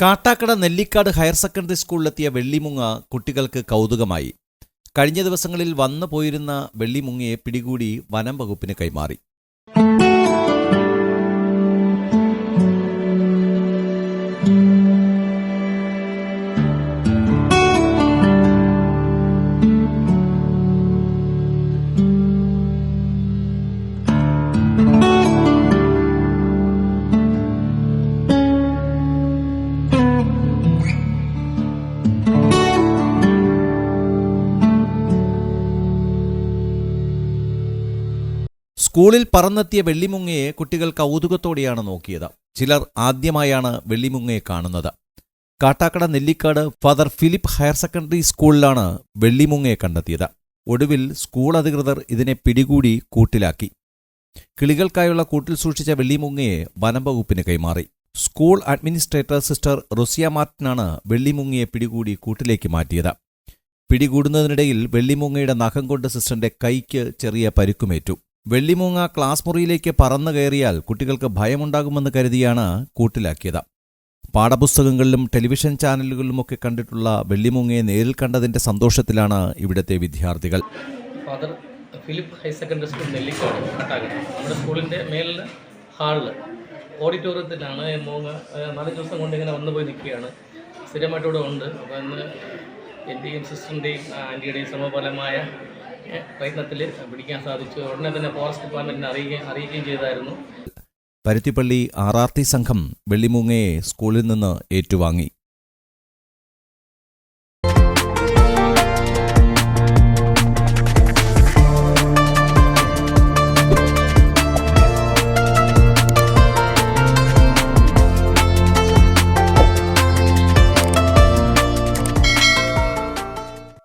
Kattakada Nellikkad higher secondary സ്കൂളിലെത്തിയ വെള്ളിമുങ്ങ കുട്ടികൾക്ക് കൗതുകമായി. കഴിഞ്ഞ ദിവസങ്ങളിൽ വന്നു പോയിരുന്ന വെള്ളിമുങ്ങയെ പിടികൂടി വനം വകുപ്പിന് കൈമാറി. സ്കൂളിൽ പറന്നെത്തിയ വെള്ളിമുങ്ങയെ കുട്ടികൾ കൗതുകത്തോടെയാണ് നോക്കിയത്. ചിലർ ആദ്യമായാണ് വെള്ളിമുങ്ങയെ കാണുന്നത്. Kattakada Nellikkad Father Philip higher secondary സ്കൂളിലാണ് വെള്ളിമുങ്ങയെ കണ്ടെത്തിയത്. ഒടുവിൽ സ്കൂൾ അധികൃതർ ഇതിനെ പിടികൂടി കൂട്ടിലാക്കി. കിളികൾക്കായുള്ള കൂട്ടിൽ സൂക്ഷിച്ച വെള്ളിമുങ്ങയെ വനം വകുപ്പിന് കൈമാറി. സ്കൂൾ അഡ്മിനിസ്ട്രേറ്റർ സിസ്റ്റർ റൊസിയ മാർട്ടിനാണ് വെള്ളിമുങ്ങയെ പിടികൂടി കൂട്ടിലേക്ക് മാറ്റിയത്. പിടികൂടുന്നതിനിടയിൽ വെള്ളിമുങ്ങയുടെ നഖം കൊണ്ട് സിസ്റ്ററിന്റെ കൈക്ക് ചെറിയ പരുക്കുമേറ്റു. വെള്ളിമുങ്ങ ക്ലാസ് മുറിയിലേക്ക് പറന്നു കയറിയാൽ കുട്ടികൾക്ക് ഭയമുണ്ടാകുമെന്ന് കരുതിയാണ് കൂട്ടിലാക്കിയത്. പാഠപുസ്തകങ്ങളിലും ടെലിവിഷൻ ചാനലുകളിലുമൊക്കെ കണ്ടിട്ടുള്ള വെള്ളിമുങ്ങയെ നേരിൽ കണ്ടതിന്റെ സന്തോഷത്തിലാണ് ഇവിടുത്തെ വിദ്യാർത്ഥികൾ. Father Philip higher secondary school Nellikkad Kattakada നമ്മുടെ സ്കൂളിൻ്റെ മേലിലെ ഹാളിൽ ഓഡിറ്റോറിയത്തിലാണ് മൂങ്ങ 4 ദിവസം കൊണ്ട് ഇങ്ങനെ വന്നു പോയി നിൽക്കുകയാണ്. സ്ഥിരമായിട്ട് ഇവിടെ ഉണ്ട്. അപ്പോൾ ഇന്ന് എൻ്റെയും സിസ്റ്ററിൻ്റെയും ആൻറ്റിയുടെയും ശ്രമഫലമായ പ്രയത്നത്തിൽ പിടിക്കാൻ സാധിച്ചു. ഉടനെ തന്നെ ഫോറസ്റ്റ് ഡിപ്പാർട്ട്മെൻറ്റിനെ അറിയിക്കുകയും ചെയ്തായിരുന്നു. പരുത്തിപ്പള്ളി RRT സംഘം വെള്ളിമുങ്ങയെ സ്കൂളിൽ നിന്ന് ഏറ്റുവാങ്ങി.